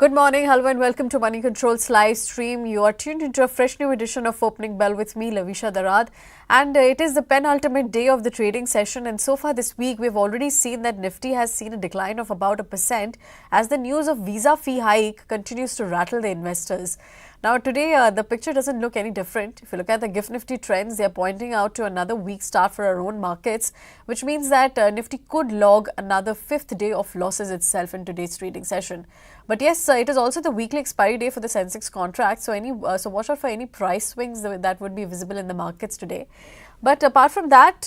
Good morning, hello and welcome to Moneycontrol's live stream. You are tuned into a fresh new edition of Opening Bell with me, Lovisha Darad. And it is the penultimate day of the trading session. And so far this week, we've already seen that Nifty has seen a decline of about 1% as the news of visa fee hike continues to rattle the investors. Now today, the picture doesn't look any different. If you look at the GIFT Nifty trends, they are pointing out to another weak start for our own markets, which means that Nifty could log another fifth day of losses itself in today's trading session. But yes, it is also the weekly expiry day for the Sensex contract, so watch out for any price swings that would be visible in the markets today. But apart from that,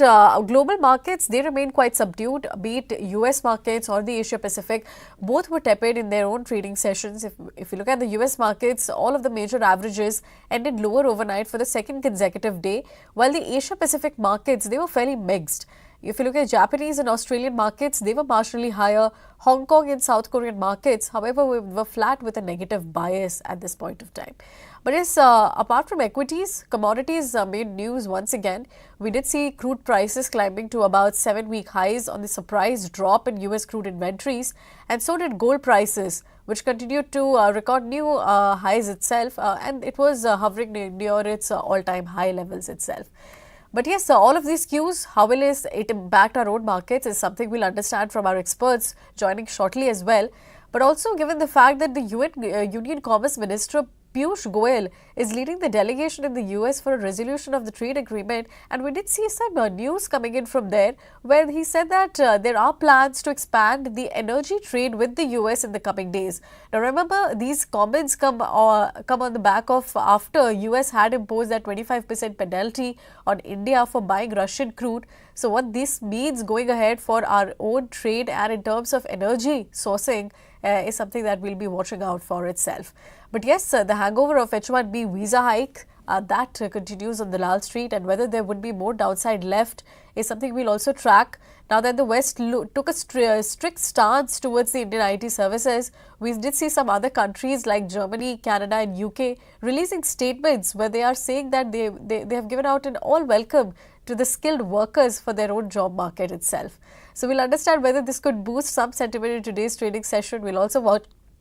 global markets, they remain quite subdued, be it US markets or the Asia Pacific. Both were tepid in their own trading sessions. If you look at the US markets, all of the major averages ended lower overnight for the second consecutive day, while the Asia Pacific markets, they were fairly mixed. If you look at Japanese and Australian markets, they were marginally higher. Hong Kong and South Korean markets, however, were flat with a negative bias at this point of time. But yes, apart from equities, commodities made news once again. We did see crude prices climbing to about 7-week highs on the surprise drop in US crude inventories, and so did gold prices, which continued to record new highs itself, and it was hovering near its all-time high levels itself. But yes, all of these cues, how will it impact our own markets is something we'll understand from our experts joining shortly as well. But also given the fact that the Union Commerce Minister Piyush Goyal is leading the delegation in the US for a resolution of the trade agreement, and we did see some news coming in from there where he said that there are plans to expand the energy trade with the US in the coming days. Now remember, these comments come on the back of after US had imposed that 25% penalty on India for buying Russian crude. So what this means going ahead for our own trade and in terms of energy sourcing is something that we'll be watching out for itself. But yes, the hangover of H1B visa hike that continues on the Lal Street, and whether there would be more downside left is something we'll also track. Now that the West took a strict stance towards the Indian IT services, we did see some other countries like Germany, Canada and UK releasing statements where they are saying that they have given out an all welcome to the skilled workers for their own job market itself. So we'll understand whether this could boost some sentiment in today's trading session. We'll also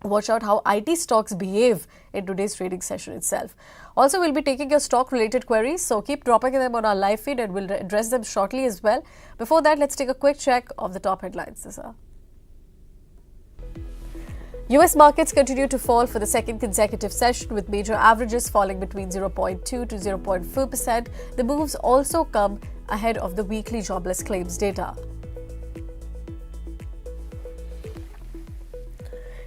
watch out how IT stocks behave in today's trading session itself. Also, we'll be taking your stock related queries, so keep dropping them on our live feed and we'll address them shortly as well. Before that, let's take a quick check of the top headlines. US markets continue to fall for the second consecutive session, with major averages falling between 0.2 to 0.4%. The moves also come ahead of the weekly jobless claims data.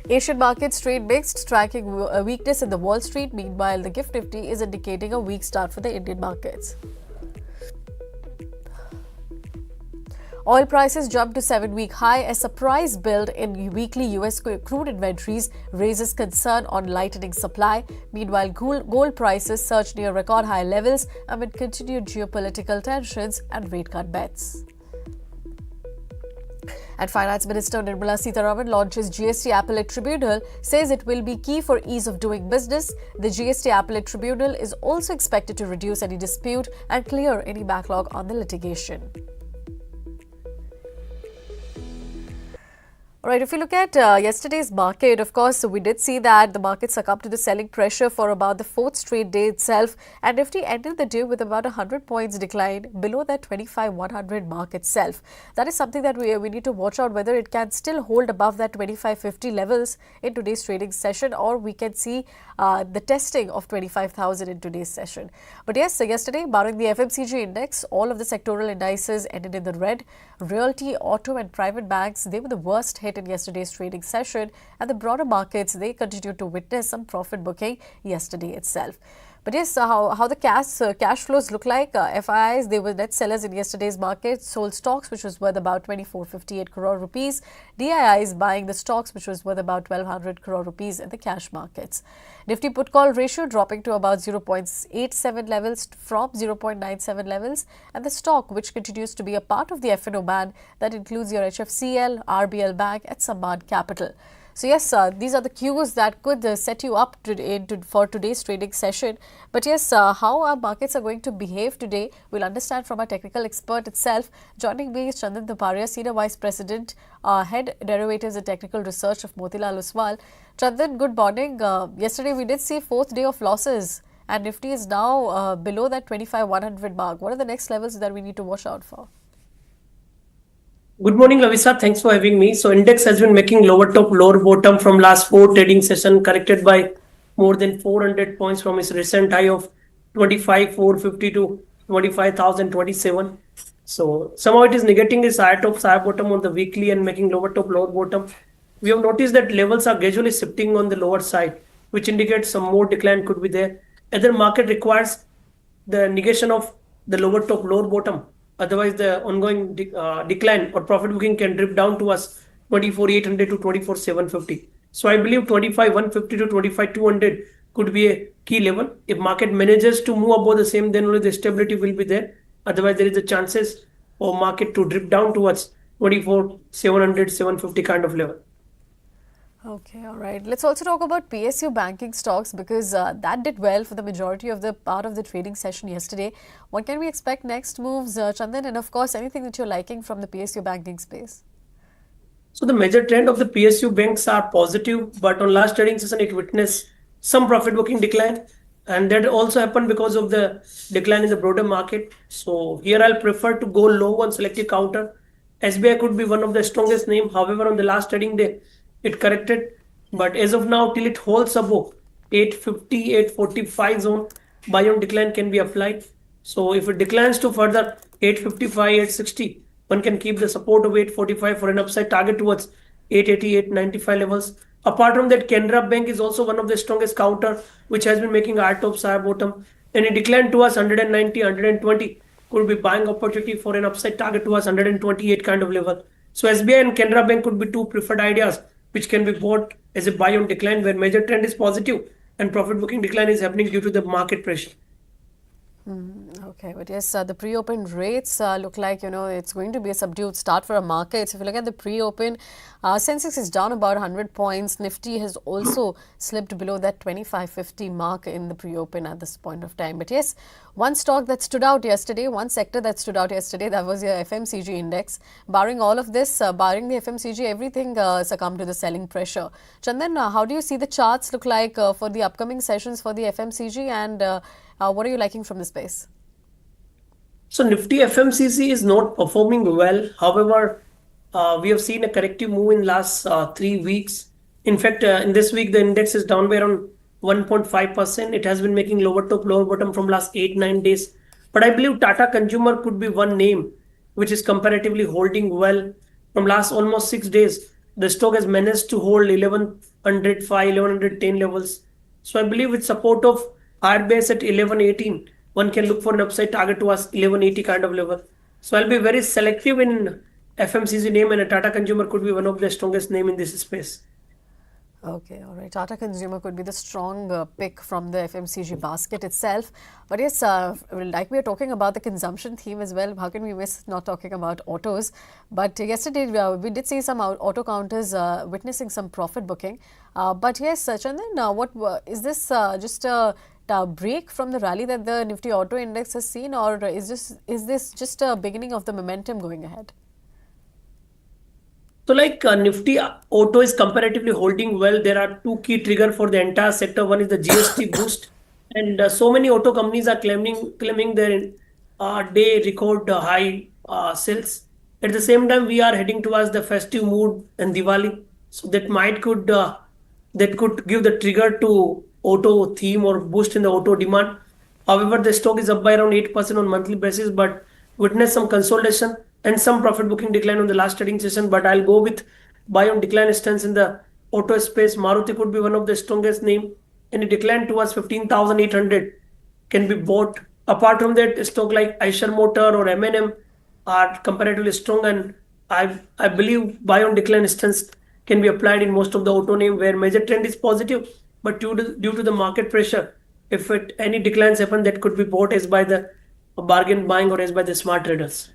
Asian markets trade mixed, tracking a weakness in the Wall Street. Meanwhile, the GIFT Nifty is indicating a weak start for the Indian markets. Oil prices jumped to 7-week high. A surprise build in weekly US crude inventories raises concern on lightening supply. Meanwhile, gold prices surged near record high levels amid continued geopolitical tensions and rate cut bets. And Finance Minister Nirmala Sitharaman launches GST Appellate Tribunal, says it will be key for ease of doing business. The GST Appellate Tribunal is also expected to reduce any dispute and clear any backlog on the litigation. Alright, if you look at yesterday's market, of course, we did see that the market succumbed to the selling pressure for about the fourth straight day itself, and Nifty ended the day with about 100 points decline below that 25,100 mark itself. That is something that we need to watch out whether it can still hold above that 2550 levels in today's trading session, or we can see the testing of 25,000 in today's session. But yes, so yesterday, barring the FMCG index, all of the sectoral indices ended in the red. Realty, auto and private banks, they were the worst hit in yesterday's trading session, and the broader markets, they continued to witness some profit booking yesterday itself. But yes, how the cash flows look like. FIIs, they were net sellers in yesterday's market, sold stocks which was worth about 2458 crore rupees. DIIs buying the stocks which was worth about 1200 crore rupees in the cash markets. Nifty put call ratio dropping to about 0.87 levels from 0.97 levels, and the stock which continues to be a part of the F&O ban, that includes your HFCL, RBL Bank and Sammaan Capital. So yes, these are the cues that could set you up for today's trading session. But yes, how our markets are going to behave today, we'll understand from our technical expert itself. Joining me is Chandan Taparia, Senior Vice President, Head Derivatives and Technical Research of Motilal Oswal. Chandan, good morning. Yesterday we did see fourth day of losses, and Nifty is now below that 25,100 mark. What are the next levels that we need to watch out for? Good morning, Lovisha. Thanks for having me. So index has been making lower top, lower bottom from last 4 trading session, corrected by more than 400 points from its recent high of 25,450 to 25,027. So somehow it is negating its higher top, higher bottom on the weekly and making lower top, lower bottom. We have noticed that levels are gradually shifting on the lower side, which indicates some more decline could be there. Either market requires the negation of the lower top, lower bottom. Otherwise, the ongoing decline or profit booking can drip down to us 24,800 to 24,750. So I believe 25,150 to 25,200 could be a key level. If market manages to move above the same, then only the stability will be there. Otherwise, there is a chances for market to drip down towards 24,700, 750 kind of level. Okay, all right. Let's also talk about PSU banking stocks because that did well for the majority of the part of the trading session yesterday. What can we expect next moves, Chandan? And of course, anything that you're liking from the PSU banking space? So the major trend of the PSU banks are positive, but on last trading session, it witnessed some profit booking decline. And that also happened because of the decline in the broader market. So here I'll prefer to go low on selective counter. SBI could be one of the strongest name. However, on the last trading day, it corrected. But as of now, till it holds above 850, 845 zone, buy on decline can be applied. So if it declines to further 855, 860, one can keep the support of 845 for an upside target towards 880, 895 levels. Apart from that, Canara Bank is also one of the strongest counter, which has been making higher top, higher bottom. And it declined to us 190, 120 could be buying opportunity for an upside target to us 128 kind of level. So SBI and Canara Bank could be two preferred ideas which can be bought as a buy on decline where major trend is positive and profit booking decline is happening due to the market pressure. Okay, but yes, the pre-open rates look like, it's going to be a subdued start for a market. So if you look at the pre-open, Sensex is down about 100 points. Nifty has also slipped below that 2550 mark in the pre-open at this point of time. But yes, one stock that stood out yesterday, one sector that stood out yesterday, that was your FMCG index. Barring all of this, barring the FMCG, everything succumbed to the selling pressure. Chandan, how do you see the charts look like for the upcoming sessions for the FMCG and what are you liking from the space? So Nifty FMCG is not performing well. However, we have seen a corrective move in last 3 weeks. In fact, in this week, the index is down by around 1.5%. It has been making lower top, lower bottom from last 8-9 days. But I believe Tata Consumer could be one name which is comparatively holding well. From last almost 6 days, the stock has managed to hold 1105, 1110 levels. So I believe with support of higher base at 1118, one can look for an upside target to us 1180 kind of level. So I'll be very selective in FMCG name, and a Tata Consumer could be one of the strongest name in this space. Okay, all right. Tata Consumer could be the strong pick from the FMCG basket itself. But yes, like we are talking about the consumption theme as well, how can we miss not talking about autos? But yesterday we did see some auto counters witnessing some profit booking. But yes, Chandan, what is this just a break from the rally that the Nifty Auto Index has seen, or is this just a beginning of the momentum going ahead? So like Nifty Auto is comparatively holding well. There are two key triggers for the entire sector. One is the GST boost, and so many auto companies are claiming their day record high sales. At the same time, we are heading towards the festive mood and Diwali, so that could give the trigger to auto theme or boost in the auto demand. However, the stock is up by around 8% on monthly basis, but witnessed some consolidation and some profit booking decline on the last trading session. But I'll go with buy on decline stance in the auto space. Maruti could be one of the strongest name, and it declined towards 15,800 can be bought. Apart from that, stock like Eicher Motor or M&M are comparatively strong, and I believe buy on decline stance can be applied in most of the auto name where major trend is positive, but due to the market pressure, if any declines happen, that could be bought as by the bargain buying or as by the smart traders.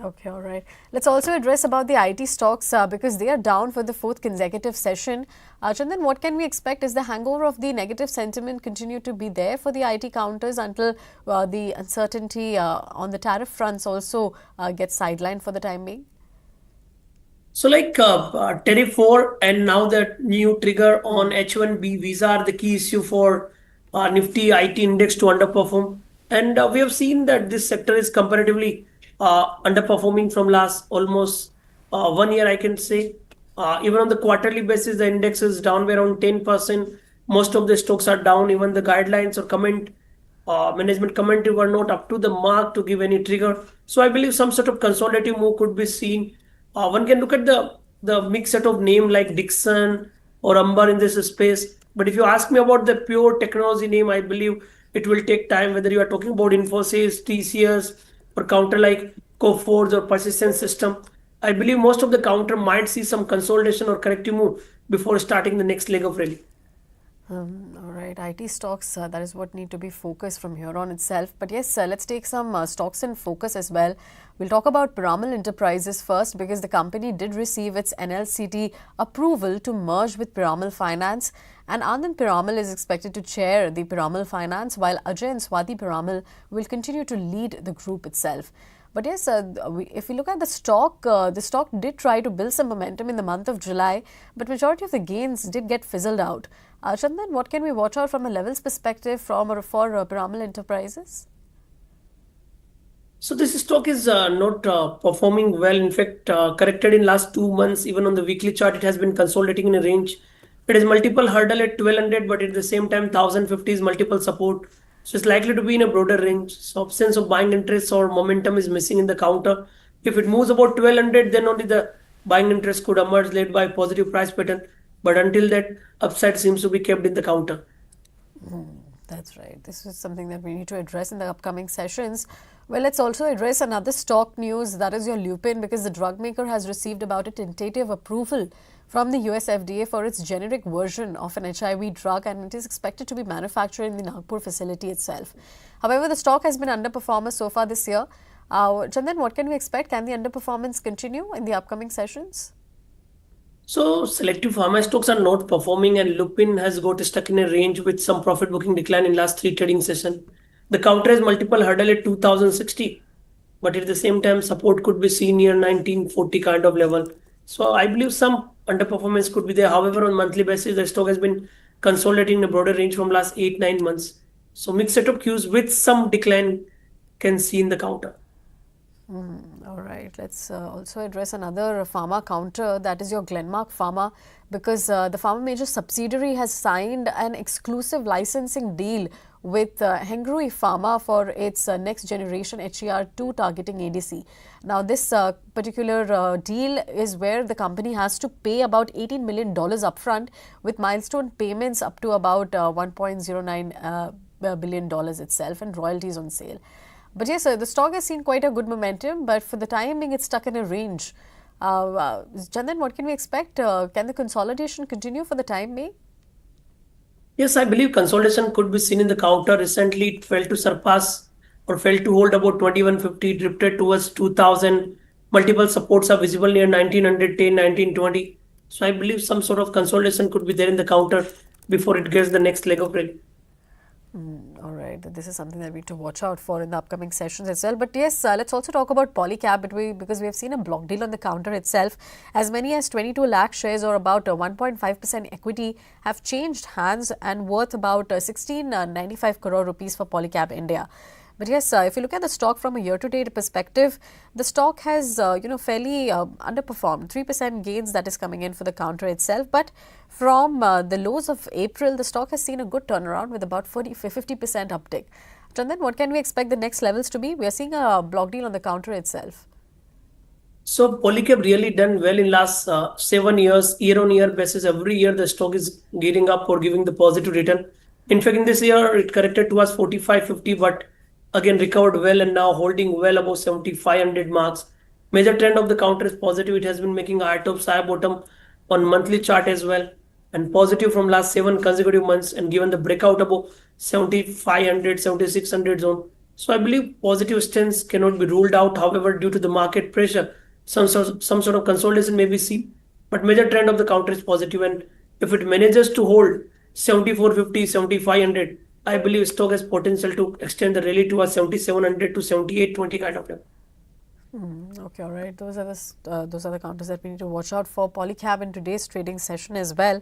Okay, all right. Let's also address about the IT stocks because they are down for the fourth consecutive session. Chandan, what can we expect? Is the hangover of the negative sentiment continue to be there for the IT counters until the uncertainty on the tariff fronts also gets sidelined for the time being? So tariff 4 and now the new trigger on H1B visa are the key issue for Nifty IT index to underperform. And we have seen that this sector is comparatively underperforming from last almost 1 year, I can say. Even on the quarterly basis, the index is down by around 10%. Most of the stocks are down. Even the guidelines or management commentary were not up to the mark to give any trigger. So I believe some sort of consolidative move could be seen. One can look at the mixed set of name like Dixon or Amber in this space. But if you ask me about the pure technology name, I believe it will take time. Whether you are talking about Infosys, TCS, or counter like Coforge or Persistent System, I believe most of the counter might see some consolidation or corrective move before starting the next leg of rally. All right, IT stocks, that is what need to be focused from here on itself. But yes, let's take some stocks in focus as well. We'll talk about Piramal Enterprises first because the company did receive its NLCT approval to merge with Piramal Finance. And Anand Piramal is expected to chair the Piramal Finance while Ajay and Swati Piramal will continue to lead the group itself. But yes, if we look at the stock did try to build some momentum in the month of July, but majority of the gains did get fizzled out. Chandan, what can we watch out from a levels perspective for Piramal Enterprises? So this stock is not performing well. In fact, corrected in last 2 months. Even on the weekly chart, it has been consolidating in a range. It is multiple hurdle at 1200, but at the same time, 1050 is multiple support. So it's likely to be in a broader range. So absence of buying interest or momentum is missing in the counter. If it moves about 1200, then only the buying interest could emerge led by positive price pattern. But until that, upside seems to be kept in the counter. That's right. This is something that we need to address in the upcoming sessions. Well, let's also address another stock news, that is your Lupin, because the drug maker has received about a tentative approval from the US FDA for its generic version of an HIV drug, and it is expected to be manufactured in the Nagpur facility itself. However, the stock has been underperformer so far this year. Chandan, what can we expect? Can the underperformance continue in the upcoming sessions? So selective pharma stocks are not performing and Lupin has got stuck in a range with some profit booking decline in last three trading session. The counter has multiple hurdle at 2060, but at the same time support could be seen near 1940 kind of level. So I believe some underperformance could be there. However, on monthly basis, the stock has been consolidating in a broader range from last 8-9 months. So mixed set of cues with some decline can see in the counter. All right, let's also address another pharma counter, that is your Glenmark Pharma, because the pharma major subsidiary has signed an exclusive licensing deal with Hengrui Pharma for its next generation HER2 targeting ADC. Now, this particular deal is where the company has to pay about $18 million upfront with milestone payments up to about $1.09 billion itself and royalties on sale. But yes, the stock has seen quite a good momentum, but for the time being, it's stuck in a range. Chandan, what can we expect? Can the consolidation continue for the time being? Yes, I believe consolidation could be seen in the counter. Recently, it failed to surpass or failed to hold about 2150, drifted towards 2000. Multiple supports are visible near 1910, 1920. So I believe some sort of consolidation could be there in the counter before it gets the next leg of rally. All right, this is something that we need to watch out for in the upcoming sessions as well. But yes, let's also talk about Polycab because we have seen a block deal on the counter itself. As many as 22 lakh shares or about 1.5% equity have changed hands and worth about 1695 crore rupees for Polycab India. But yes, if you look at the stock from a year-to-date perspective, the stock has, fairly underperformed. 3% gains that is coming in for the counter itself. But from the lows of April, the stock has seen a good turnaround with about 50% uptick. Chandan, what can we expect the next levels to be? We are seeing a block deal on the counter itself. So Polycab really done well in last 7 years, year-on-year basis. Every year the stock is gearing up or giving the positive return. In fact, in this year it corrected towards 45.50, but again recovered well and now holding well above 7500 marks. Major trend of the counter is positive. It has been making a high top, high bottom on monthly chart as well, and positive from last 7 consecutive months. And given the breakout above 7500, 7600 zone, So I believe positive stance cannot be ruled out. However, due to the market pressure, some sort of consolidation may be seen. But major trend of the counter is positive, and if it manages to hold 7450, 7500, I believe stock has potential to extend the rally to a 7700 to 7820 kind of level. Okay, all right. Those are the counters that we need to watch out for. Polycab in today's trading session as well.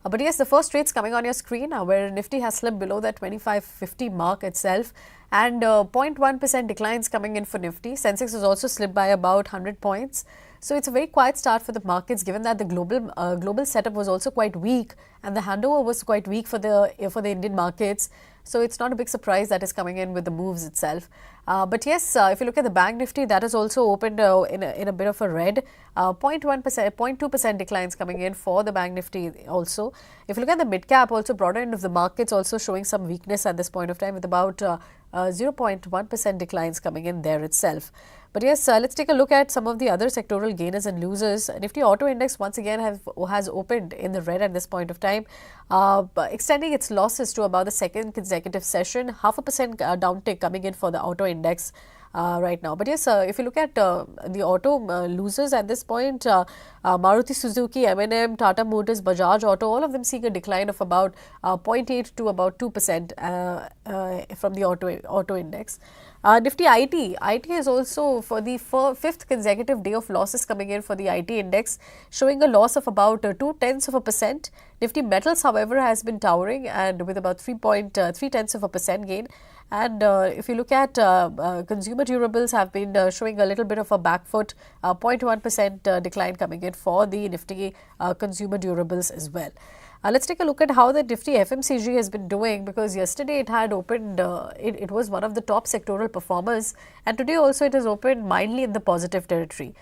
But yes, the first trade's coming on your screen where Nifty has slipped below that 2550 mark itself, and 0.1% declines coming in for Nifty. Sensex has also slipped by about 100 points. So it's a very quiet start for the markets, given that the global setup was also quite weak, and the handover was quite weak for the Indian markets. So it's not a big surprise that is coming in with the moves itself. But yes, if you look at the Bank Nifty, that has also opened in a bit of a red. 0.1%, 0.2% declines coming in for the Bank Nifty also. If you look at the mid cap, also broader end of the markets also showing some weakness at this point of time, with about 0.1% declines coming in there itself. But yes, let's take a look at some of the other sectoral gainers and losers. Nifty Auto Index once again has opened in the red at this point of time, extending its losses to about the second consecutive session. 0.5% downtick coming in for the Auto Index right now. But yes, if you look at the auto losers at this point, Maruti Suzuki, M&M, Tata Motors, Bajaj Auto, all of them seeing a decline of about 0.8 to about 2% from the auto index. Nifty IT is also for the fifth consecutive day of losses coming in for the IT index, showing a loss of about 0.2%. Nifty Metals, however, has been towering and with about 3.3% gain. And if you look at consumer durables, have been showing a little bit of a back foot, 0.1% decline coming in for the Nifty consumer durables as well. Let's take a look at how the Nifty FMCG has been doing, because yesterday it had opened, it was one of the top sectoral performers, and today also it has opened mildly in the positive territory.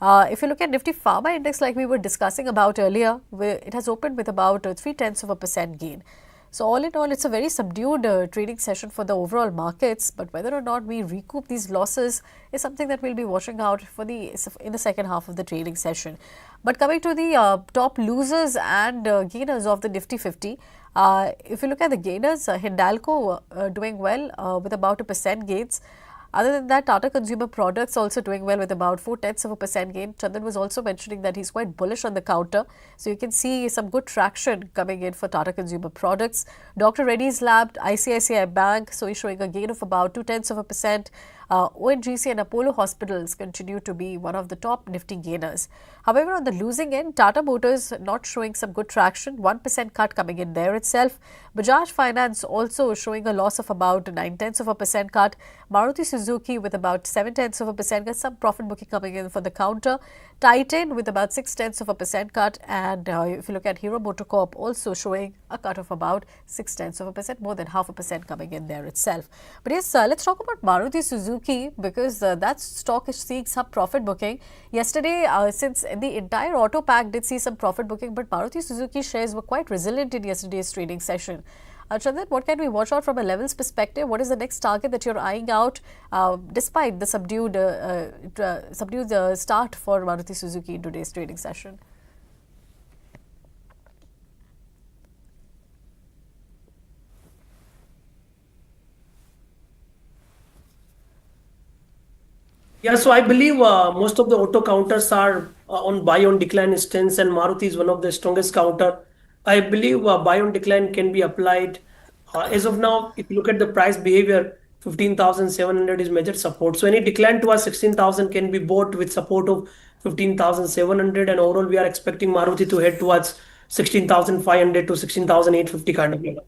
If you look at Nifty Pharma Index, like we were discussing about earlier, it has opened with about 0.3% gain. So all in all, it's a very subdued trading session for the overall markets, but whether or not we recoup these losses is something that we'll be watching out for in the second half of the trading session. But coming to the top losers and gainers of the Nifty 50, if you look at the gainers, Hindalco doing well with about 1% gains. Other than that, Tata Consumer Products also doing well with about 0.4% gain. Chandan was also mentioning that he's quite bullish on the counter. So you can see some good traction coming in for Tata Consumer Products. Dr. Reddy's Lab, ICICI Bank, so he's showing a gain of about 0.2%. ONGC and Apollo Hospitals continue to be one of the top Nifty gainers. However, on the losing end, Tata Motors not showing some good traction, 1% cut coming in there itself. Bajaj Finance also showing a loss of about 0.9% cut. Maruti Suzuki with about 0.7% got some profit booking coming in for the counter. Titan with about 0.6% cut, and if you look at Hero MotoCorp also showing a cut of about 0.6%, more than 0.5% coming in there itself. But yes, let's talk about Maruti Suzuki, because that stock is seeing some profit booking. Yesterday, since the entire auto pack did see some profit booking, but Maruti Suzuki shares were quite resilient in yesterday's trading session. Chandan, what can we watch out from a levels perspective? What is the next target that you're eyeing out despite the subdued start for Maruti Suzuki in today's trading session? Yeah, so I believe most of the auto counters are on buy on decline stance, and Maruti is one of the strongest counter. I believe buy on decline can be applied. As of now, if you look at the price behavior, 15,700 is major support. So any decline to 16,000 can be bought with support of 15,700, and overall we are expecting Maruti to head towards 16,500 to 16,850 kind of level.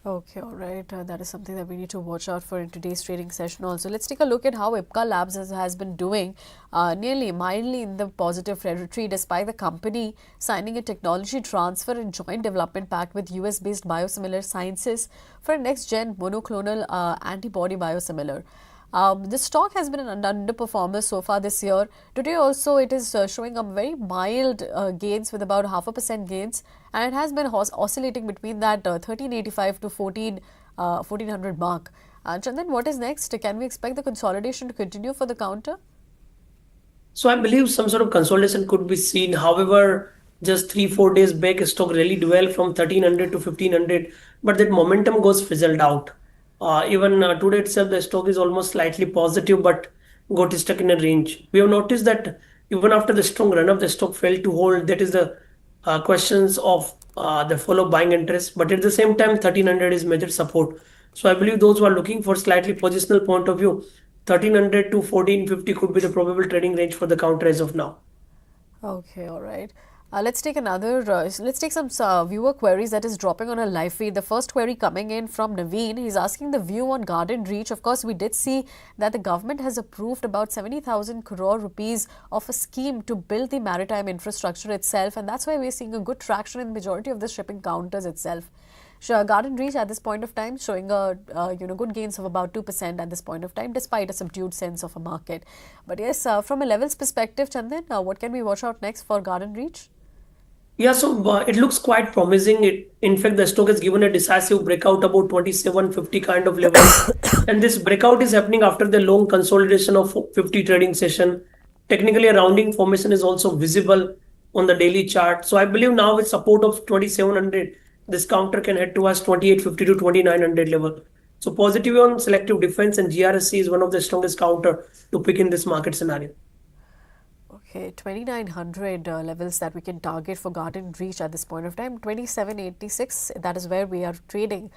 Okay, all right. That is something that we need to watch out for in today's trading session also. Let's take a look at how Ipca Labs has been doing, nearly mildly in the positive territory, despite the company signing a technology transfer and joint development pact with US-based Biosimilar Sciences for a next-gen monoclonal antibody biosimilar. The stock has been an underperformer so far this year. Today also it is showing a very mild gains with about 0.5% gains, and it has been oscillating between that 1385 to 1400 mark. Chandan, what is next? Can we expect the consolidation to continue for the counter? So I believe some sort of consolidation could be seen. However, just 3-4 days back, stock rallied well from 1300 to 1500, but that momentum goes fizzled out. Even today itself, the stock is almost slightly positive, but got stuck in a range. We have noticed that even after the strong run up, the stock failed to hold. That is the questions of the follow buying interest. But at the same time, 1300 is major support. So I believe those who are looking for slightly positional point of view, 1300 to 1450 could be the probable trading range for the counter as of now. Okay, all right. Let's take another, let's take some viewer queries that is dropping on a live feed. The first query coming in from Naveen. He's asking the view on Garden Reach. Of course, we did see that the government has approved about 70,000 crore rupees of a scheme to build the maritime infrastructure itself. And that's why we're seeing a good traction in the majority of the shipping counters itself. Sure, Garden Reach at this point of time showing a good gains of about 2% at this point of time, despite a subdued sense of a market. But yes, from a levels perspective, Chandan, what can we watch out next for Garden Reach? Yeah, so it looks quite promising. In fact, the stock has given a decisive breakout about 2750 kind of level. And this breakout is happening after the long consolidation of 50 trading session. Technically, a rounding formation is also visible on the daily chart. So I believe now with support of 2700, this counter can head towards 2850 to 2900 level. So positive on selective defense and GRSC is one of the strongest counter to pick in this market scenario. Okay, 2900 levels that we can target for Garden Reach at this point of time. 2786, that is where we are trading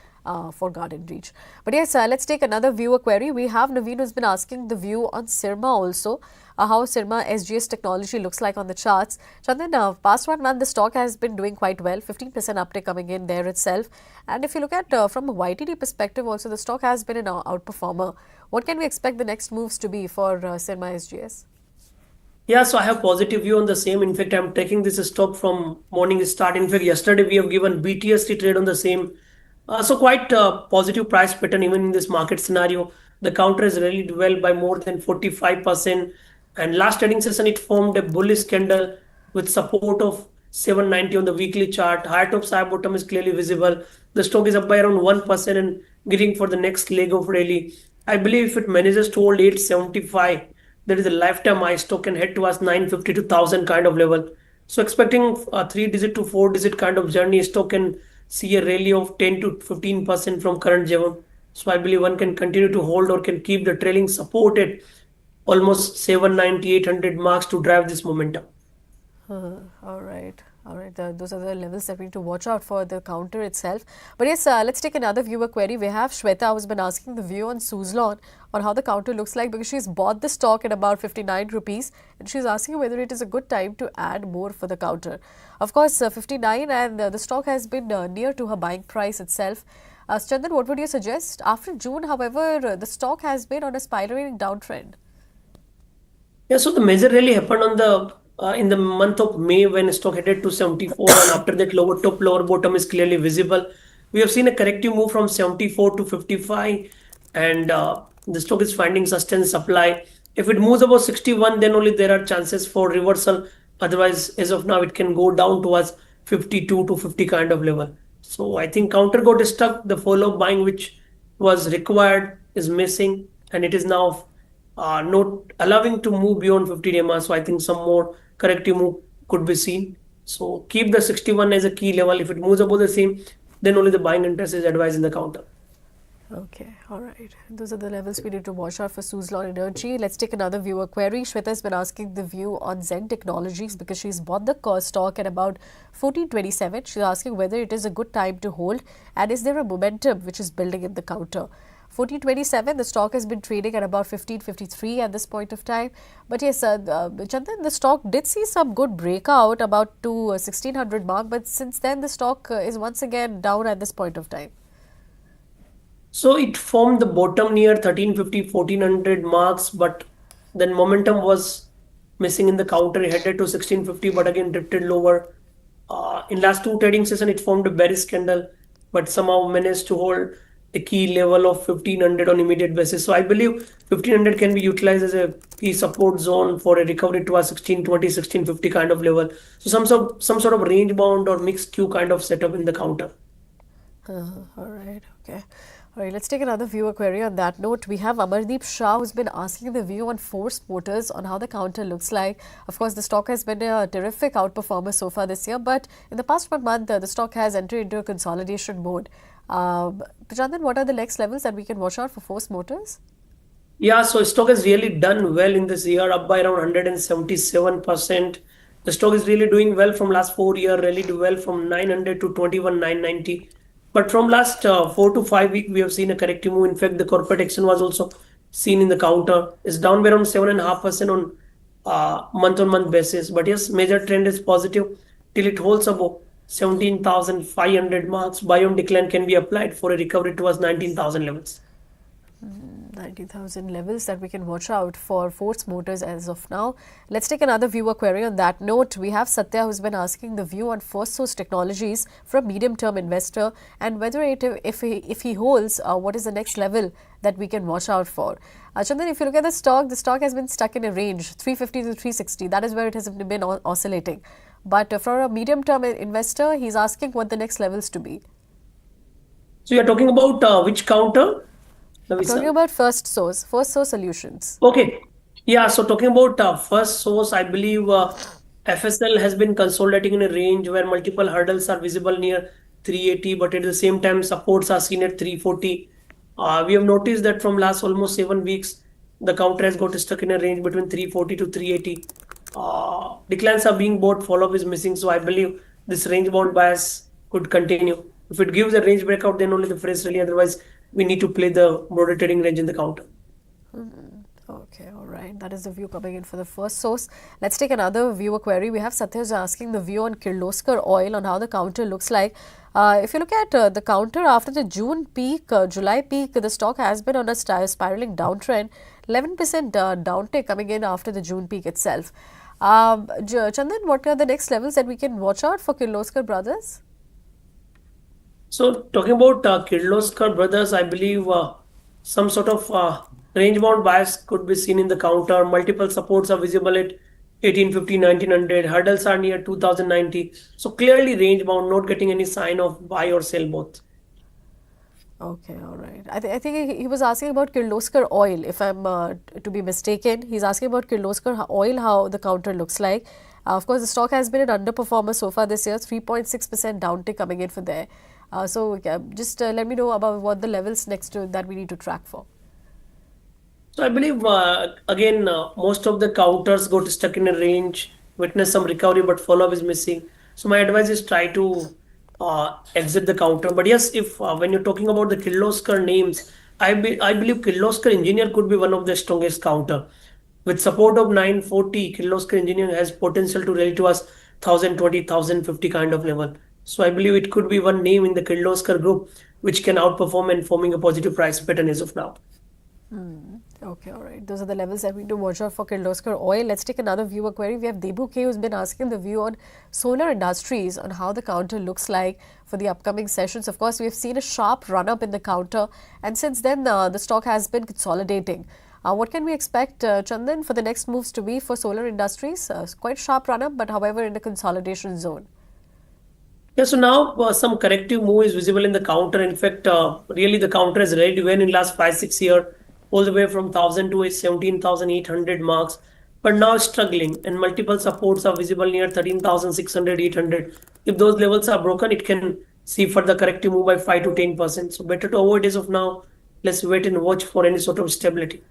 for Garden Reach. But yes, let's take another viewer query. We have Naveen who's been asking the view on Sirma also, how Sirma SGS technology looks like on the charts. Chandan, past 1 month, the stock has been doing quite well, 15% uptick coming in there itself. And if you look at from a YTD perspective also, the stock has been an outperformer. What can we expect the next moves to be for Sirma SGS? Yeah, so I have positive view on the same. In fact, I'm taking this stock from morning start. In fact, yesterday we have given BTST trade on the same. So quite positive price pattern even in this market scenario. The counter has rallied well by more than 45%. And last trading session, it formed a bullish candle with support of 790 on the weekly chart. High top, high bottom is clearly visible. The stock is up by around 1% and getting for the next leg of rally. I believe if it manages to hold 875, there is a lifetime high stock can head towards 950 to 1000 kind of level. So expecting a 3 digit to 4 digit kind of journey, stock can see a rally of 10 to 15% from current level. So I believe one can continue to hold or can keep the trailing support at almost 790, 800 marks to drive this momentum. All right. All right, those are the levels that we need to watch out for the counter itself. But yes, let's take another viewer query. We have Shweta who's been asking the view on Suzlon on how the counter looks like because she's bought the stock at about 59 rupees and she's asking whether it is a good time to add more for the counter. Of course, 59 and the stock has been near to her buying price itself. Chandan, what would you suggest? After June, however, the stock has been on a spiraling downtrend. Yeah, so the major rally happened on the in the month of May when stock headed to 74, and after that lower top, lower bottom is clearly visible. We have seen a corrective move from 74 to 55, and the stock is finding sustained supply. If it moves above 61, then only there are chances for reversal. Otherwise, as of now, it can go down towards 52 to 50 kind of level. So I think counter got stuck. The follow buying which was required is missing, and it is now not allowing to move beyond 50 EMA. So I think some more corrective move could be seen. So keep the 61 as a key level. If it moves above the same, then only the buying interest is advised in the counter. Okay, all right. Those are the levels we need to watch out for Suzlon Energy. Let's take another viewer query. Shweta has been asking the view on Zen Technologies because she's bought the stock at about 1427. She's asking whether it is a good time to hold and is there a momentum which is building in the counter. 1427, the stock has been trading at about 1553 at this point of time. But yes, Chandan, the stock did see some good breakout about to 1600 mark, but since then the stock is once again down at this point of time. So it formed the bottom near 1350, 1400 marks, but then momentum was missing in the counter. It headed to 1650, but again drifted lower. In last two trading session, it formed a bearish candle, but somehow managed to hold the key level of 1500 on immediate basis. So I believe 1500 can be utilized as a key support zone for a recovery to a 1620, 1650 kind of level. So some sort of range bound or mixed Q kind of setup in the counter. All right, okay. All right, let's take another viewer query on that note. We have Amardeep Shah who's been asking the view on Force Motors on how the counter looks like. Of course, the stock has been a terrific outperformer so far this year, but in the past 1 month, the stock has entered into a consolidation mode. Chandan, what are the next levels that we can watch out for Force Motors? Yeah, so stock has really done well in this year, up by around 177%. The stock is really doing well from last 4 year, really do well from 900 to 21,990. But from last 4 to 5 weeks, we have seen a corrective move. In fact, the corporate action was also seen in the counter. It's down by around 7.5% on month-on-month basis. But yes, major trend is positive till it holds above 17,500 marks. Buy on decline can be applied for a recovery towards 19,000 levels. 90,000 levels that we can watch out for Force Motors as of now. Let's take another viewer query on that note. We have Satya who's been asking the view on First Source Technologies from medium-term investor and whether if he holds, what is the next level that we can watch out for. Chandan, if you look at the stock has been stuck in a range 350 to 360. That is where it has been oscillating. But for a medium-term investor, he's asking what the next levels to be. So you're talking about which counter? Talking about First Source Solutions. Okay. Yeah, so talking about First Source, I believe FSL has been consolidating in a range where multiple hurdles are visible near 380, but at the same time, supports are seen at 340. We have noticed that from last almost 7 weeks, the counter has got stuck in a range between 340 to 380. Declines are being bought, follow-up is missing, so I believe this range-bound bias could continue. If it gives a range breakout, then only the fresh rally, otherwise we need to play the broader trading range in the counter. Okay, all right. That is the view coming in for the First Source. Let's take another viewer query. We have Satyaj asking the view on Kirloskar Oil on how the counter looks like. If you look at the counter after the June peak, July peak, the stock has been on a spiraling downtrend. 11% downtick coming in after the June peak itself. Chandan, what are the next levels that we can watch out for Kirloskar Brothers? So talking about Kirloskar Brothers, I believe some sort of range-bound bias could be seen in the counter. Multiple supports are visible at 1850, 1900. Hurdles are near 2090. So clearly range-bound, not getting any sign of buy or sell both. Okay, all right. I think he was asking about Kirloskar Oil, if I'm to be mistaken. He's asking about Kirloskar Oil, how the counter looks like. Of course, the stock has been an underperformer so far this year, 3.6% downtick coming in for there. Just let me know about what the levels next to that we need to track for. So I believe again most of the counters got stuck in a range, witness some recovery, but follow-up is missing. So my advice is try to exit the counter. But yes, if when you're talking about the Kirloskar names, I believe Kirloskar Engineer could be one of the strongest counter. With support of 940, Kirloskar Engineer has potential to rally to us 1020, 1050 kind of level. So I believe it could be one name in the Kirloskar group which can outperform and forming a positive price pattern as of now. Okay, all right. Those are the levels that we need to watch out for Kirloskar Oil. Let's take another viewer query. We have Debu K who's been asking the view on solar industries, on how the counter looks like for the upcoming sessions. Of course, we have seen a sharp run-up in the counter, and since then the stock has been consolidating. What can we expect, Chandan, for the next moves to be for solar industries? Quite sharp run-up, but however in the consolidation zone. Yeah, so now some corrective move is visible in the counter. In fact, really the counter has rallied well in last 5-6 years, all the way from 1,000 to 17,800 marks, but now struggling, and multiple supports are visible near 13,600, 800. If those levels are broken, it can see further corrective move by 5 to 10%. So better to avoid as of now. Let's wait and watch for any sort of stability.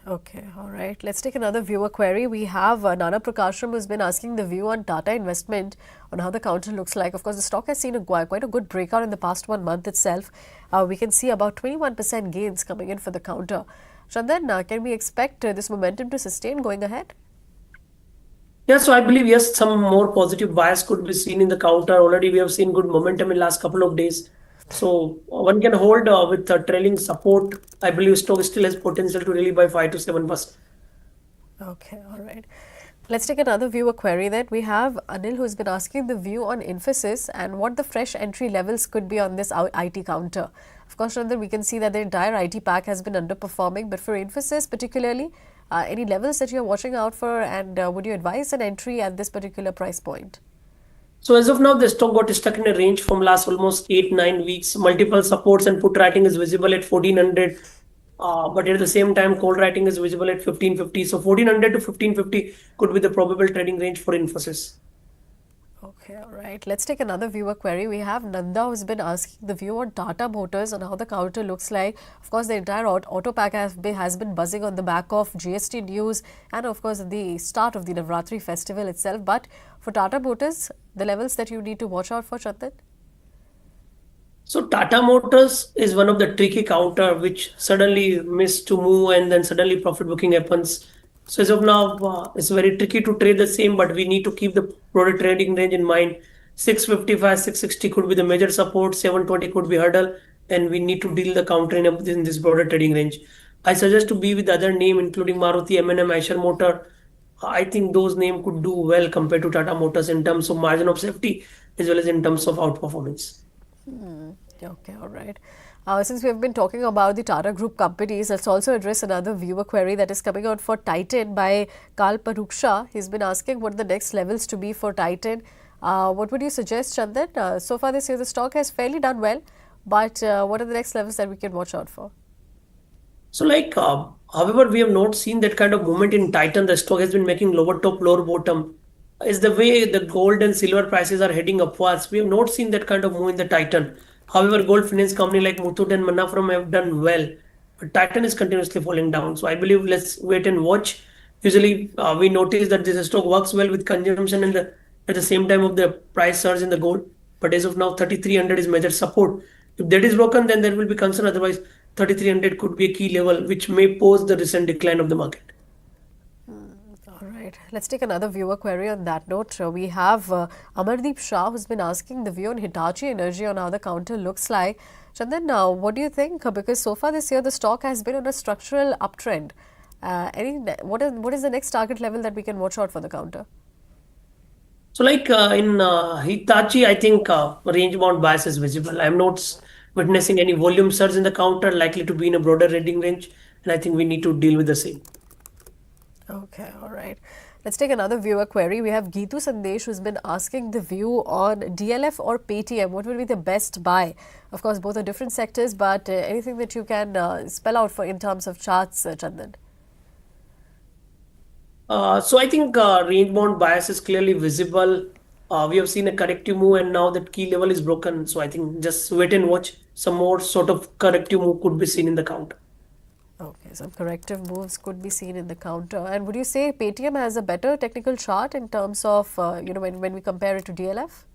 Okay, all right. Let's take another viewer query. We have Nana Prakashram who's been asking the view on Tata Investment, on how the counter looks like. Of course, the stock has seen quite a good breakout in the past 1 month itself. We can see about 21% gains coming in for the counter. Chandan, can we expect this momentum to sustain going ahead? Yeah, so I believe, yes, some more positive bias could be seen in the counter. Already we have seen good momentum in last couple of days. So one can hold with trailing support. I believe stock still has potential to rally by 5 to 7%. Okay, all right. Let's take another viewer query then. We have Anil who's been asking the view on Infosys and what the fresh entry levels could be on this IT counter. Of course, Chandan, we can see that the entire IT pack has been underperforming, but for Infosys particularly, any levels that you're watching out for, and would you advise an entry at this particular price point? So as of now, the stock got stuck in a range from last almost 8-9 weeks. Multiple supports and put writing is visible at 1400. But at the same time, call writing is visible at 1550. So 1400 to 1550 could be the probable trading range for Infosys. Okay. Okay, all right. Let's take another viewer query. We have Nanda who's been asking the view on Tata Motors and how the counter looks like. Of course, the entire auto pack has been buzzing on the back of GST news and, of course, the start of the Navratri festival itself. But for Tata Motors, the levels that you need to watch out for, Chandan? So Tata Motors is one of the tricky counter which suddenly missed to move and then suddenly profit booking happens. So as of now, it's very tricky to trade the same, but we need to keep the broader trading range in mind. 655, 660 could be the major support, 720 could be hurdle, and we need to deal the counter in this broader trading range. I suggest to be with other name including Maruti, M&M, Eicher Motor. I think those names could do well compared to Tata Motors in terms of margin of safety as well as in terms of outperformance. Okay, all right. Since we have been talking about the Tata Group companies, let's also address another viewer query that is coming out for Titan by Kal Paruksha. He's been asking what the next levels to be for Titan. What would you suggest, Chandan? So far this year, the stock has fairly done well, but what are the next levels that we can watch out for? So, however, we have not seen that kind of movement in Titan. The stock has been making lower top, lower bottom. Is the way the gold and silver prices are heading upwards. We have not seen that kind of move in the Titan. However, gold finance company like Muthoot and Manappuram have done well, but Titan is continuously falling down. So, I believe let's wait and watch. Usually, we notice that this stock works well with consumption and at the same time of the price surge in the gold. But as of now, 3,300 is major support. If that is broken, then there will be concern. Otherwise, 3,300 could be a key level which may pose the recent decline of the market. All right. Let's take another viewer query on that note. We have Amardeep Shah who's been asking the view on Hitachi Energy on how the counter looks like. Chandan, now what do you think? Because so far this year the stock has been on a structural uptrend. What is the next target level that we can watch out for the counter? So, in Hitachi, I think range bound bias is visible. I'm not witnessing any volume surge in the counter, likely to be in a broader trading range, and I think we need to deal with the same. Okay, all right. Let's take another viewer query. We have Geetu Sandesh who's been asking the view on DLF or Paytm. What will be the best buy? Of course, both are different sectors, but anything that you can spell out for in terms of charts, Chandan? So I think range bound bias is clearly visible. We have seen a corrective move, and now that key level is broken. So I think just wait and watch. Some more sort of corrective move could be seen in the counter. Okay, some corrective moves could be seen in the counter. And would you say Paytm has a better technical chart in terms of, when we compare it to DLF?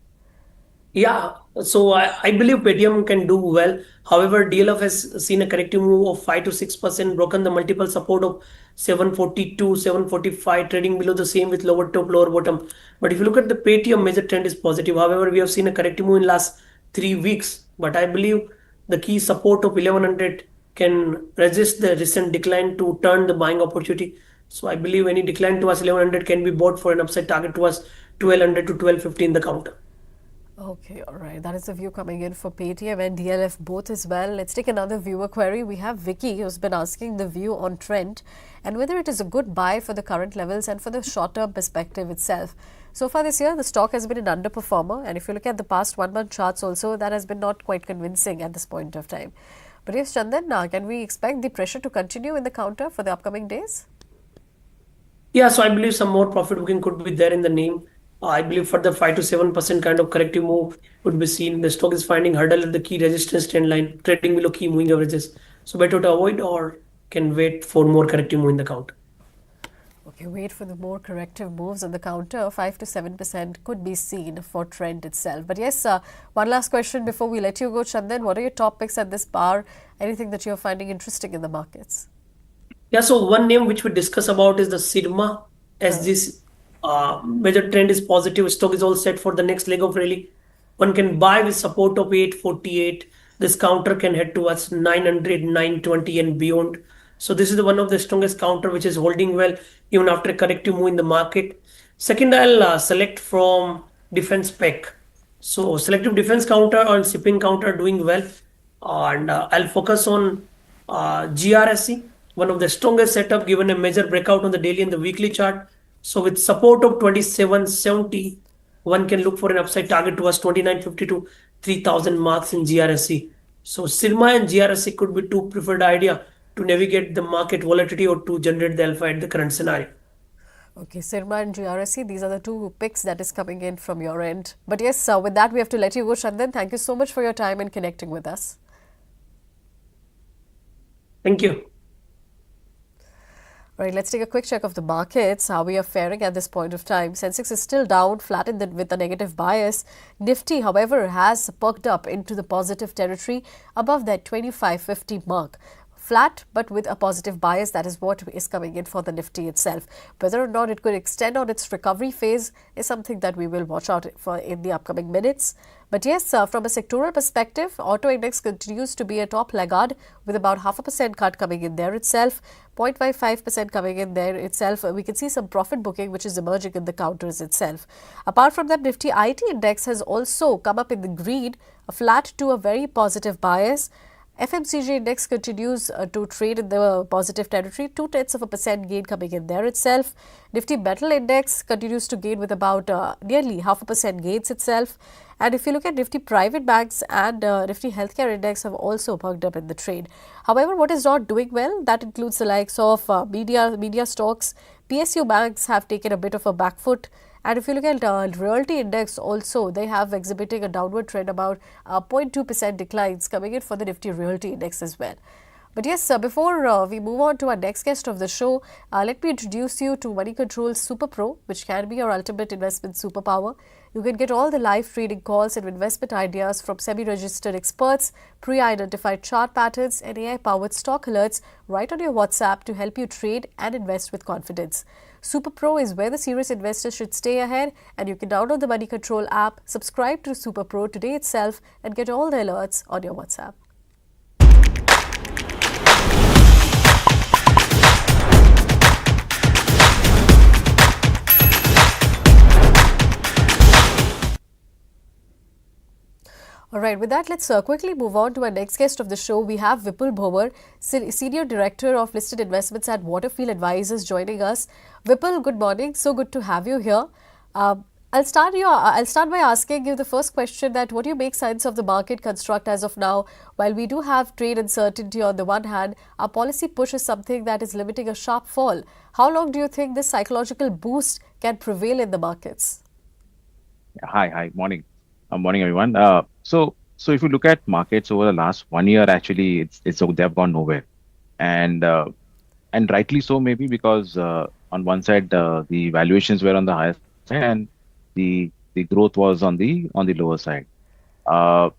Yeah, so I believe Paytm can do well. However, DLF has seen a corrective move of 5 to 6%, broken the multiple support of 742, 745, trading below the same with lower top, lower bottom. But if you look at the Paytm, major trend is positive. However, we have seen a corrective move in last 3 weeks. But I believe the key support of 1100 can resist the recent decline to turn the buying opportunity. So I believe any decline to us 1100 can be bought for an upside target to us 1200 to 1250 in the counter. Okay, all right. That is the view coming in for Paytm and DLF both as well. Let's take another viewer query. We have Vicky who's been asking the view on Trent and whether it is a good buy for the current levels and for the short-term perspective itself. So far this year, the stock has been an underperformer, and if you look at the past 1 month charts also, that has been not quite convincing at this point of time. But yes, Chandan, can we expect the pressure to continue in the counter for the upcoming days? Yeah, so I believe some more profit booking could be there in the name. I believe for the 5 to 7% kind of corrective move would be seen. The stock is finding hurdle at the key resistance trend line, trading below key moving averages. So better to avoid or can wait for more corrective move in the counter. Okay, wait for the more corrective moves on the counter. 5 to 7% could be seen for Trent itself. But yes, one last question before we let you go, Chandan. What are your top picks at this bar? Anything that you're finding interesting in the markets? Yeah, so one name which we discuss about is the Sigma, as this major trend is positive. Stock is all set for the next leg of rally. One can buy with support of 848. This counter can head towards 900, 920 and beyond. So this is one of the strongest counter which is holding well even after a corrective move in the market. Second, I'll select from defense spec. So selective defense counter and shipping counter doing well. And I'll focus on GRSC, one of the strongest setup given a major breakout on the daily and the weekly chart. So with support of 2770, one can look for an upside target towards 2950 to 3000 marks in GRSC. So Sigma and GRSC could be two preferred idea to navigate the market volatility or to generate the alpha at the current scenario. Okay, Sirma and GRSC, these are the two picks that is coming in from your end. But yes, with that, we have to let you go, Chandan. Thank you so much for your time and connecting with us. Thank you. Right, let's take a quick check of the markets, how we are faring at this point of time. Sensex is still down, flattened with a negative bias. Nifty, however, has perked up into the positive territory above that 2550 mark. Flat, but with a positive bias, that is what is coming in for the Nifty itself. Whether or not it could extend on its recovery phase is something that we will watch out for in the upcoming minutes. But yes, from a sectoral perspective, auto index continues to be a top laggard with about 0.5% cut coming in there itself, 0.55% coming in there itself. We can see some profit booking which is emerging in the counters itself. Apart from that, Nifty IT index has also come up in the green, a flat to a very positive bias. FMCG index continues to trade in the positive territory, 0.2% gain coming in there itself. Nifty metal index continues to gain with about nearly 0.5% gains itself. And if you look at Nifty private banks and Nifty healthcare index have also perked up in the trade. However, what is not doing well, that includes the likes of media stocks. PSU banks have taken a bit of a back foot. And if you look at Realty index also, they have exhibiting a downward trend, about 0.2% declines coming in for the Nifty Realty index as well. But yes, before we move on to our next guest of the show, let me introduce you to Moneycontrol Super Pro, which can be your ultimate investment superpower. You can get all the live trading calls and investment ideas from semi-registered experts, pre-identified chart patterns and AI-powered stock alerts right on your WhatsApp to help you trade and invest with confidence. Super Pro is where the serious investors should stay ahead, and you can download the Moneycontrol app, subscribe to Super Pro today itself and get all the alerts on your WhatsApp. All right, with that, let's quickly move on to our next guest of the show. We have Vipul Bhowar, Senior Director of Listed Investments at Waterfield Advisors, joining us. Vipul, good morning. So good to have you here. I'll start by asking you the first question: that what do you make sense of the market construct as of now? While we do have trade uncertainty on the one hand, our policy push is something that is limiting a sharp fall. How long do you think this psychological boost can prevail in the markets? Hi, morning. Morning, everyone. So if you look at markets over the last 1 year, actually, it's they've gone nowhere, and rightly so, maybe because on one side the valuations were on the higher side and the growth was on the lower side, uh,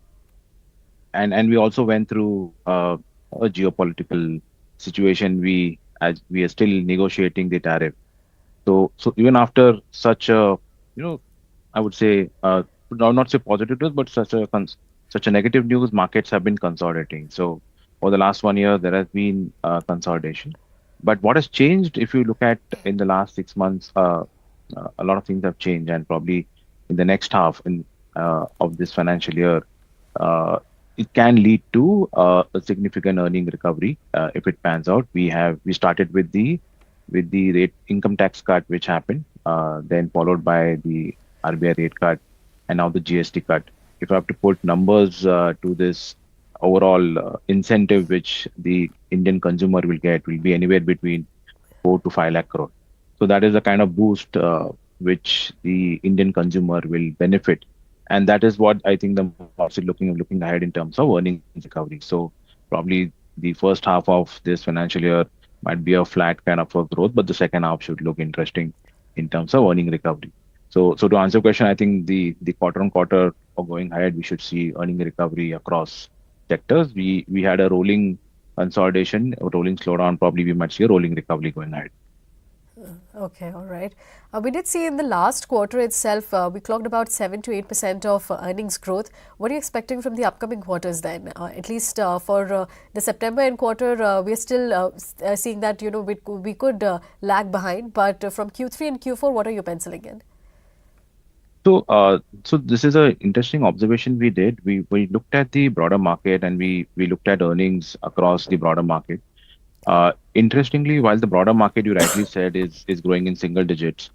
and we also went through a geopolitical situation. As we are still negotiating the tariff. So even after such a, you know, I would say, not say positive news, but such a negative news, markets have been consolidating. So over the last 1 year, there has been consolidation. But what has changed, if you look at in the last 6 months, a lot of things have changed, and probably in the next half of this financial year, uh, it can lead to a significant earning recovery if it pans out. We started with the rate income tax cut which happened, then followed by the RBI rate cut, and now the GST cut. If I have to put numbers to this overall incentive which the Indian consumer will be anywhere between 4 to 5 lakh crore. So that is the kind of boost which the Indian consumer will benefit, and that is what I think the market is looking ahead in terms of earnings recovery. So probably the first half of this financial year might be a flat kind of a growth, but the second half should look interesting in terms of earning recovery. So to answer your question, I think the quarter on quarter or going ahead, we should see earning recovery across sectors. We had a rolling consolidation, a rolling slowdown. Probably we might see a rolling recovery going ahead. Okay, all right. We did see in the last quarter itself, we clocked about 7 to 8% of earnings growth. What are you expecting from the upcoming quarters then? At least for the September end quarter, we are still seeing that, we could lag behind. But from Q3 and Q4, what are you penciling in? So this is an interesting observation we did. We looked at the broader market, and we looked at earnings across the broader market. Interestingly, while the broader market, you rightly said, is growing in single digits,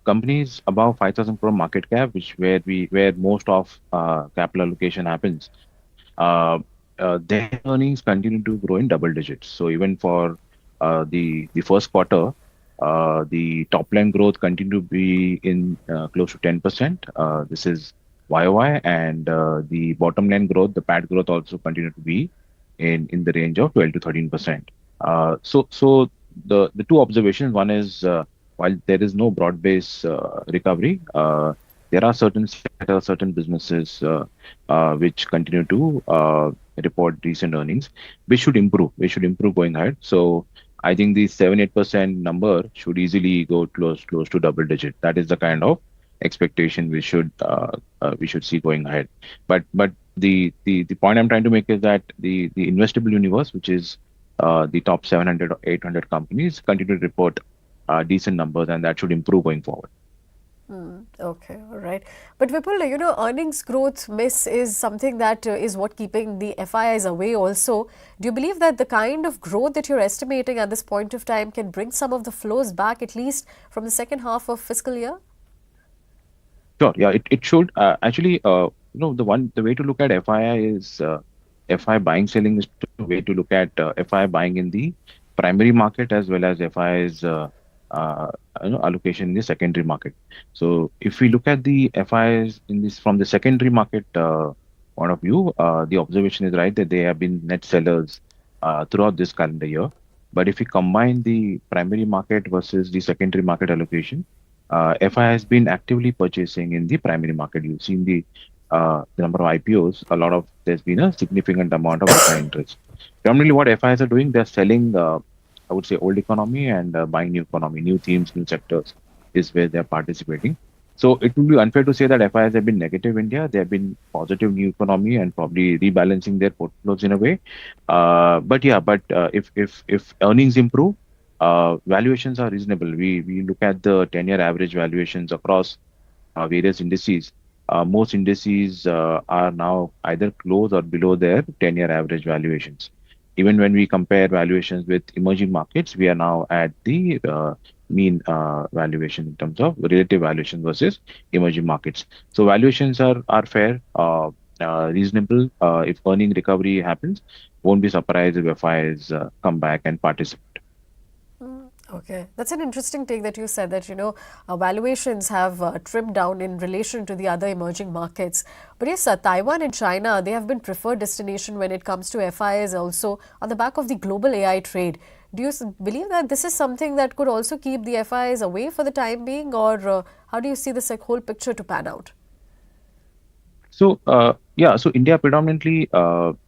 companies above 5,000 crore market cap, where most of capital allocation happens, their earnings continue to grow in double digits. So even for the first quarter, The top line growth continued to be in close to 10%. This is YOY, and the bottom line growth, the PAT growth also continued to be in the range of 12 to 13%. So the two observations. One is while there is no broad-based recovery, there are certain sectors, certain businesses which continue to report decent earnings. We should improve. We should improve going ahead. So I think the 7-8% number should easily go close to double digit. That is the kind of expectation we should see going ahead. But the point I'm trying to make is that the investable universe, which is the top 700 or 800 companies, continue to report decent numbers, and that should improve going forward. Okay, all right. But Vipul, earnings growth miss is something that is what keeping the FIIs away also. Do you believe that the kind of growth that you're estimating at this point of time can bring some of the flows back, at least from the second half of fiscal year? Sure. Yeah, it should. Actually, the way to look at FII is FI buying selling is the way to look at FI buying in the primary market as well as FI's allocation in the secondary market. So if we look at the FIs in this from the secondary market point of view, the observation is right that they have been net sellers throughout this calendar year. But if we combine the primary market versus the secondary market allocation, FI has been actively purchasing in the primary market. You've seen the number of IPOs. There's been a significant amount of FI interest. Primarily, what FIs are doing, they're selling, I would say, old economy and buying new economy, new themes, new sectors is where they're participating. So it would be unfair to say that FIs have been negative India. They have been positive new economy and probably rebalancing their portfolios in a way. If earnings improve, valuations are reasonable. We look at the 10-year average valuations across various indices. Most indices are now either close or below their 10-year average valuations. Even when we compare valuations with emerging markets, we are now at the mean valuation in terms of relative valuation versus emerging markets. So valuations are fair, reasonable. If earning recovery happens, won't be surprised if FIs come back and participate. Okay, that's an interesting take that you said that, valuations have trimmed down in relation to the other emerging markets. But yes, Taiwan and China, they have been preferred destination when it comes to FIs also on the back of the global AI trade. Do you believe that this is something that could also keep the FIs away for the time being, or how do you see this whole picture to pan out? So so India predominantly from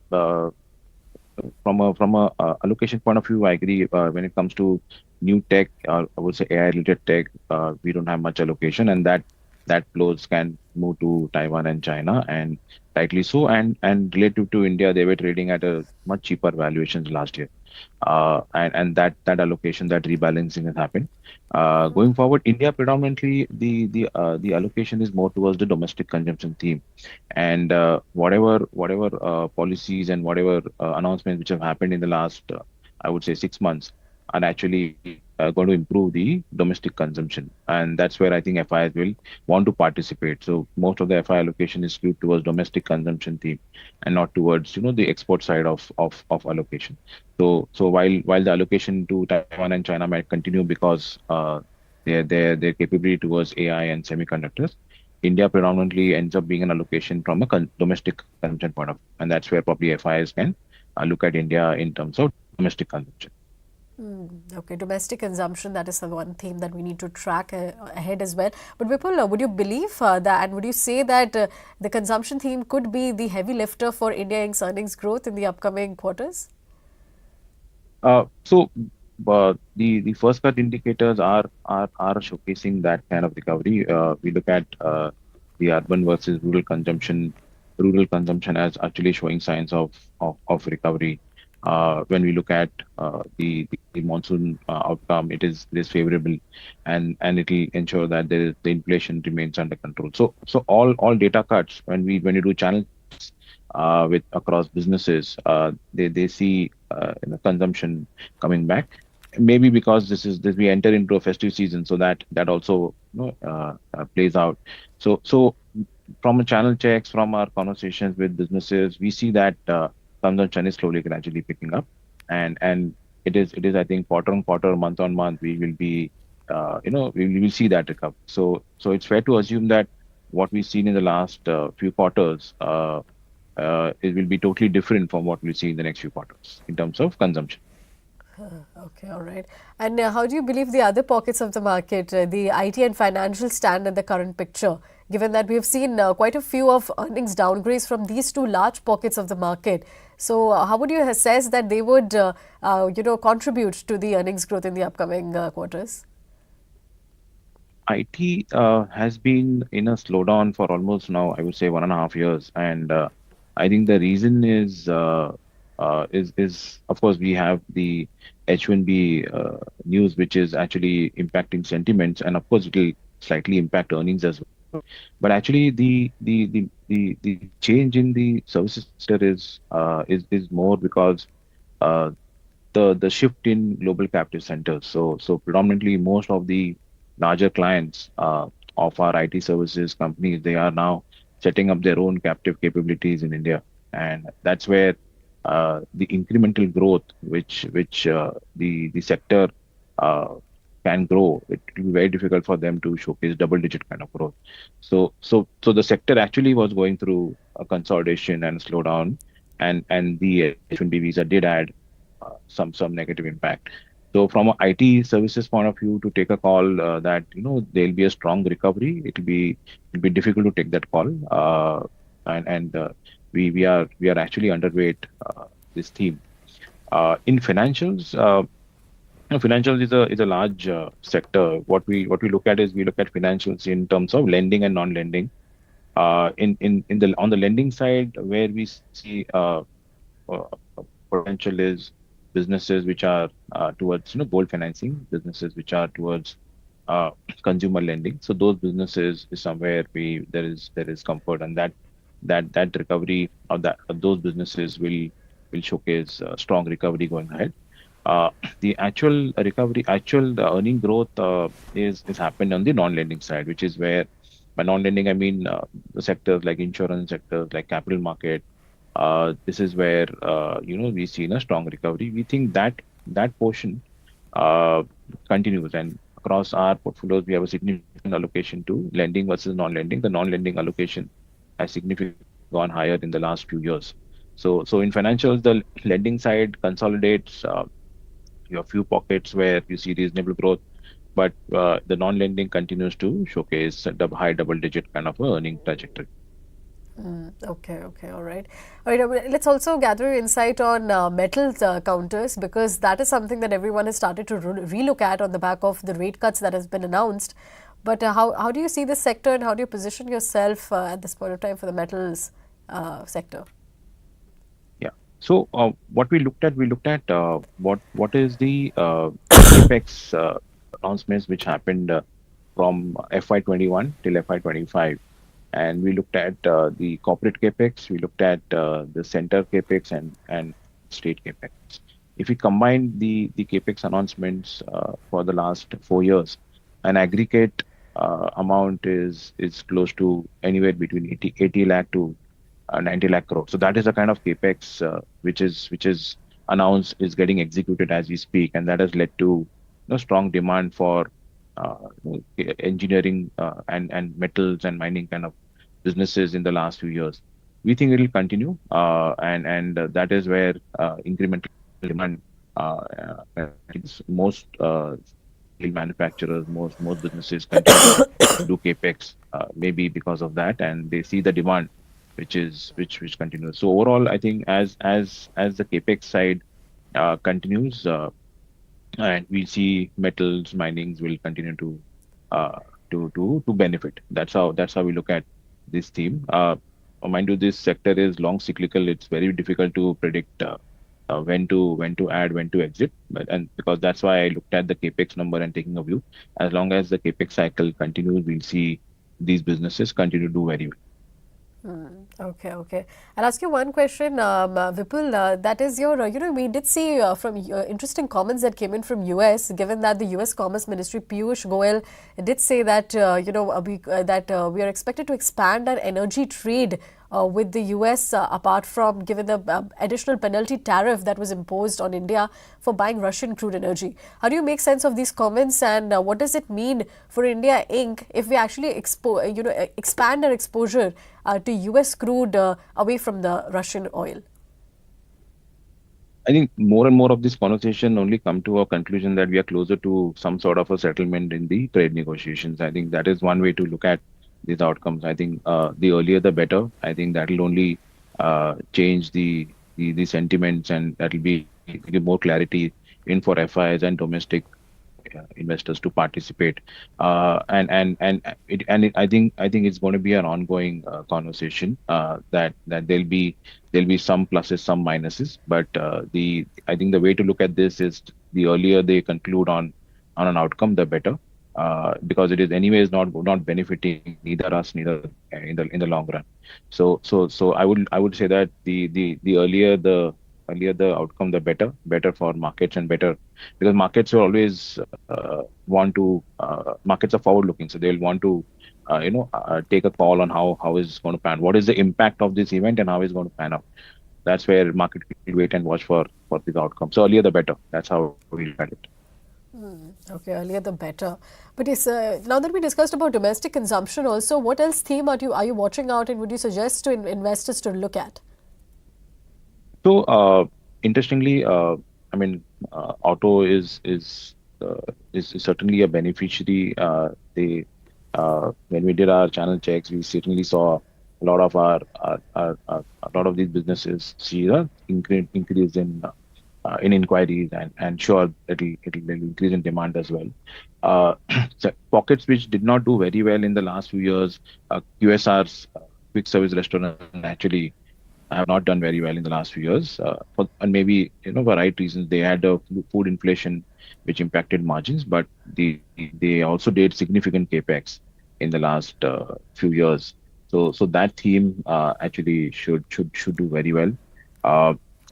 a allocation point of view, I agree. When it comes to new tech, I would say AI related tech, we don't have much allocation, and that flows can move to Taiwan and China, and rightly so. And relative to India, they were trading at a much cheaper valuations last year, and that allocation, that rebalancing has happened. Going forward, India predominantly the allocation is more towards the domestic consumption theme, and whatever policies and whatever announcements which have happened in the last I would say 6 months are actually going to improve the domestic consumption, and that's where I think FIs will want to participate. So most of the FI allocation is skewed towards domestic consumption theme, and not towards the export side of allocation. So while the allocation to Taiwan and China might continue because their capability towards AI and semiconductors, India predominantly ends up being an allocation from a domestic consumption point of view, and that's where probably FIs can look at India in terms of domestic consumption. Okay, domestic consumption, that is the one theme that we need to track ahead as well. But Vipul, would you believe that, and would you say that the consumption theme could be the heavy lifter for India Inc.'s earnings growth in the upcoming quarters? The first cut indicators are showcasing that kind of recovery. We look at the urban versus rural consumption. Rural consumption as actually showing signs of recovery. When we look at the monsoon outcome, it is favorable, and it will ensure that the inflation remains under control. So all data cuts when you do channel with across businesses, they see consumption coming back. Maybe because we enter into a festive season, so that also plays out. So from a channel checks, from our conversations with businesses, we see that consumption is slowly gradually picking up, and it is I think quarter on quarter, month on month, we will be we will see that recover. So it's fair to assume that what we've seen in the last few quarters, it will be totally different from what we'll see in the next few quarters in terms of consumption. Okay, all right. And how do you believe the other pockets of the market, the IT and financial, stand in the current picture, given that we have seen quite a few of earnings downgrades from these two large pockets of the market? So, how would you assess that they would, contribute to the earnings growth in the upcoming quarters? IT has been in a slowdown for almost now, I would say 1.5 years, and I think the reason is of course we have the H1B news, which is actually impacting sentiments, and of course it will slightly impact earnings as well. But actually, the change in the services sector is more because uh, the shift in global captive centers. So predominantly most of the larger clients of our IT services companies, they are now setting up their own captive capabilities in India, and that's where the incremental growth, which the sector uh, can grow, it will be very difficult for them to showcase double-digit kind of growth. So the sector actually was going through a consolidation and slowdown, and the H1B visa did add some negative impact. So from an IT services point of view, to take a call that there'll be a strong recovery, it'll be difficult to take that call, and we are actually underweight this theme. In financials, financials is a large sector. What we look at is we look at financials in terms of lending and non-lending. In the on the lending side, where we see potential is businesses which are towards gold financing, businesses which are towards uh, consumer lending. So those businesses is somewhere we there is comfort, and that recovery of those businesses will showcase strong recovery going ahead. Uh, the actual recovery, actual earning growth is happened on the non-lending side, which is where by non-lending I mean the sectors like insurance sectors, like capital market. This is where we see a strong recovery. We think that portion uh, continues, and across our portfolios we have a significant allocation to lending versus non-lending. The non-lending allocation has significantly gone higher in the last few years. So in financials, the lending side consolidates. You have few pockets where you see reasonable growth, but the non-lending continues to showcase a high double-digit kind of a earning trajectory. Okay, all right. All right, let's also gather your insight on metals counters, because that is something that everyone has started to relook at on the back of the rate cuts that has been announced. But how do you see this sector, and how do you position yourself at this point of time for the metals sector? Yeah. So what we looked at what is the capex announcements which happened from FY21 till FY25, and we looked at the corporate capex, we looked at the center capex and state capex. If we combine the capex announcements for the last 4 years, an aggregate amount is close to anywhere between 80 lakh to 90 lakh crore. So that is the kind of capex which is announced, is getting executed as we speak, and that has led to strong demand for engineering and metals and mining kind of businesses in the last few years. We think it will continue, and that is where incremental demand is most steel manufacturers, most businesses continue to do capex, maybe because of that, and they see the demand which continues. So overall, I think as the capex side continues, and we see metals minings will continue uh, to benefit. That's how we look at this theme. Mind you, this sector is long cyclical. It's very difficult to predict when to add, when to exit. And because that's why I looked at the capex number and taking a view. As long as the capex cycle continues, we'll see these businesses continue to do very well. Okay. I'll ask you one question, Vipul. That is your, we did see from interesting comments that came in from US, given that the US Commerce Ministry, Piyush Goyal, did say that, that we are expected to expand our energy trade with the US, apart from given the additional penalty tariff that was imposed on India for buying Russian crude energy. How do you make sense of these comments, and what does it mean for India Inc. if we actually expand our exposure to US crude away from the Russian oil? I think more and more of this conversation only come to a conclusion that we are closer to some sort of a settlement in the trade negotiations. I think that is one way to look at these outcomes. I think the earlier the better. I think that will only change the sentiments, and that will be give more clarity in for FIs and domestic investors to participate. I think it's going to be an ongoing conversation, that there'll be some pluses, some minuses. But the I think the way to look at this is the earlier they conclude on an outcome, the better, because it is anyways not benefiting neither us neither in the long run. So I would say that the earlier the outcome, the better for markets, and better because markets will always want to markets are forward looking, so they'll want to take a call on how is going to pan, what is the impact of this event, and how is going to pan out. That's where market will wait and watch for this outcome. So earlier the better. That's how we look at it. Okay, earlier the better. But yes, now that we discussed about domestic consumption also, what else theme are you watching out, and would you suggest to investors to look at? So interestingly, I mean, auto is certainly a beneficiary. They When we did our channel checks, we certainly saw a lot of a lot of these businesses see the increase in inquiries, and sure it'll increase in demand as well. So pockets which did not do very well in the last few years, QSRs, quick service restaurant, actually have not done very well in the last few years, and maybe for right reasons. They had a food inflation which impacted margins, but they also did significant capex in the last few years. So that theme actually should do very well.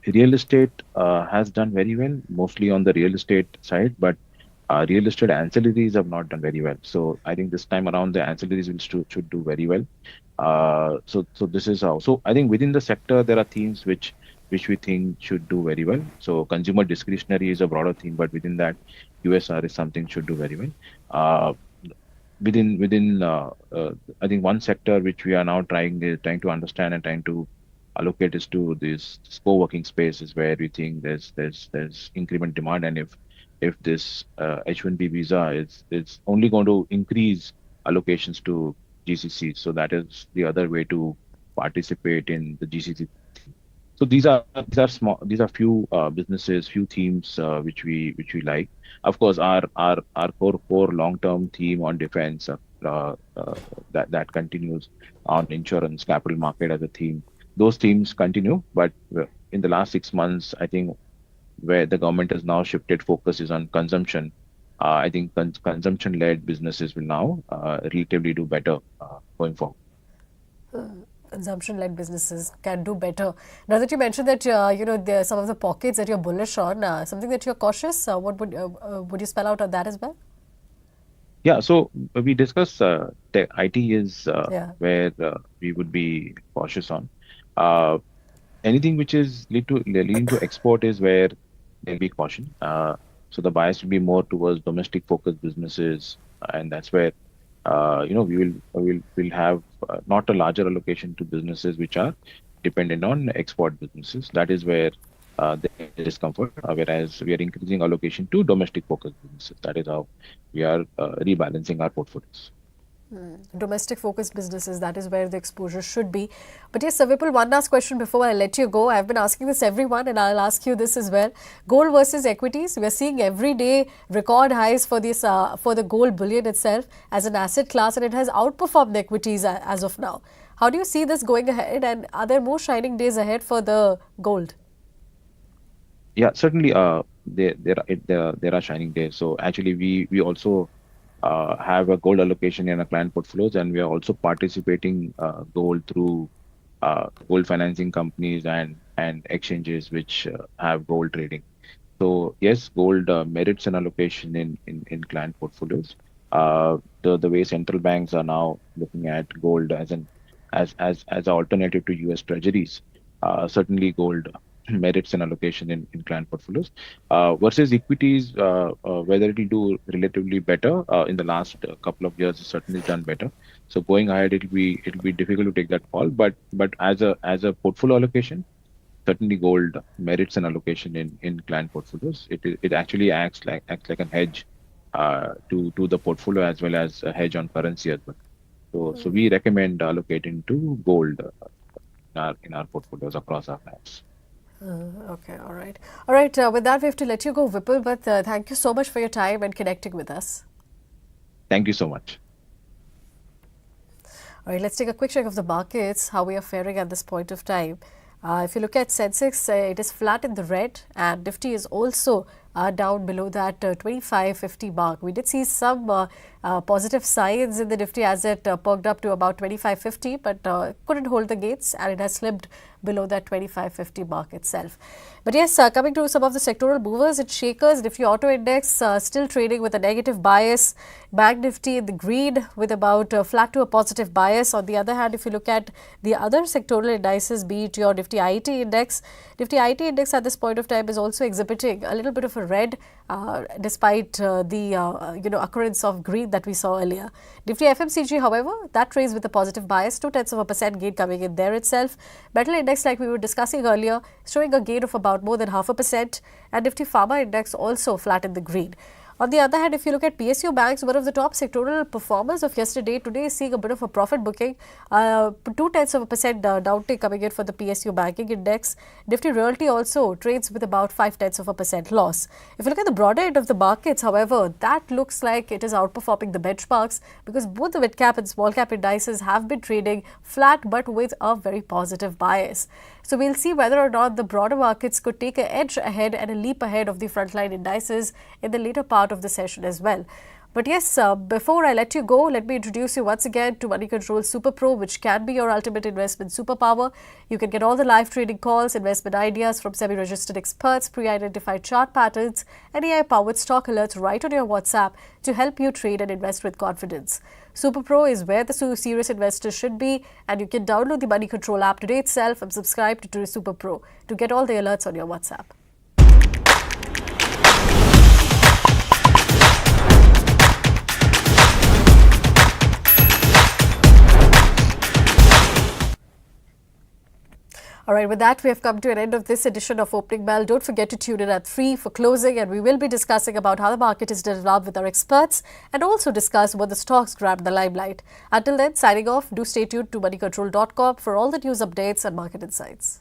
Real estate has done very well, mostly on the real estate side, but real estate ancillaries have not done very well. So I think this time around the ancillaries should do very well. So this is how. So I think within the sector there are themes which we think should do very well. So consumer discretionary is a broader theme, but within that, USR is something should do very well. Within I think one sector which we are now trying to understand and trying to allocate is to this co-working spaces, where we think there's increment demand, and if this H1B visa is only going to increase allocations to GCC, so that is the other way to participate in the GCC. So these are small. These are few businesses, few themes which we like. Of course, our core long-term theme on defense, that continues, on insurance, capital market as a theme. Those themes continue, but in the last 6 months, I think where the government has now shifted focus is on consumption. I think consumption-led businesses will now relatively do better going forward. Consumption-led businesses can do better. Now that you mentioned that there are some of the pockets that you're bullish on, something that you're cautious, what would you spell out on that as well? Yeah, so we discussed IT is where we would be cautious on. Anything which is leading to export is where there'll be caution. So the bias will be more towards domestic focused businesses, and that's where we'll have not a larger allocation to businesses which are dependent on export businesses. That is where there is discomfort, whereas we are increasing allocation to domestic focused businesses. That is how we are rebalancing our portfolios. Domestic focused businesses, that is where the exposure should be. But yes, Sir Vipul, one last question before I let you go. I've been asking this everyone, and I'll ask you this as well. Gold versus equities. We are seeing every day record highs for this for the gold bullion itself as an asset class, and it has outperformed the equities as of now. How do you see this going ahead, and are there more shining days ahead for the gold? Yeah, certainly. There are shining days. So actually, we also have a gold allocation in our client portfolios, and we are also participating gold through gold financing companies and exchanges which have gold trading. So yes, gold merits an allocation in client portfolios. The way central banks are now looking at gold as as an alternative to US Treasuries. Certainly, gold merits an allocation in client portfolios versus equities. Whether it will do relatively better in the last couple of years, it's certainly done better. So going ahead, it'll be difficult to take that call. But as a portfolio allocation, certainly gold merits an allocation in client portfolios. It actually acts like a hedge to the portfolio as well as a hedge on currency as well. So we recommend allocating to gold in our portfolios across our clients. Okay, all right. All right, with that, we have to let you go, Vipul, but thank you so much for your time and connecting with us. Thank you so much. All right, let's take a quick check of the markets, how we are faring at this point of time. If you look at Sensex, it is flat in the red, and Nifty is also down below that 2550 mark. We did see some positive signs in the Nifty as it perked up to about 2550, but couldn't hold the gates, and it has slipped below that 2550 mark itself. But yes, coming to some of the sectoral movers, it's Shakers, Nifty Auto Index still trading with a negative bias. Bank Nifty in the green with about flat to a positive bias. On the other hand, if you look at the other sectoral indices, be it your Nifty IT Index at this point of time is also exhibiting a little bit of a red despite the occurrence of green that we saw earlier. Nifty FMCG, however, that trades with a positive bias, 0.2% gain coming in there itself. Metal Index, like we were discussing earlier, showing a gain of about more than 0.5%, and Nifty Pharma Index also flat in the green. On the other hand, if you look at PSU banks, one of the top sectoral performers of yesterday, today is seeing a bit of a profit booking, 0.2% downtick coming in for the PSU banking index. Nifty Realty also trades with about 0.5% loss. If you look at the broader end of the markets, however, that looks like it is outperforming the benchmarks because both the mid cap and small cap indices have been trading flat but with a very positive bias. So we'll see whether or not the broader markets could take an edge ahead and a leap ahead of the frontline indices in the later part of the session as well. But yes, before I let you go, let me introduce you once again to Moneycontrol Super Pro, which can be your ultimate investment superpower. You can get all the live trading calls, investment ideas from semi-registered experts, pre-identified chart patterns, and AI-powered stock alerts right on your WhatsApp to help you trade and invest with confidence. Super Pro is where the serious investors should be, and you can download the Moneycontrol app today itself and subscribe to Super Pro to get all the alerts on your WhatsApp. All right, with that, we have come to an end of this edition of Opening Bell. Don't forget to tune in at 3 for closing, and we will be discussing about how the market is developed with our experts and also discuss what the stocks grabbed the limelight. Until then, signing off, do stay tuned to moneycontrol.com for all the news updates and market insights.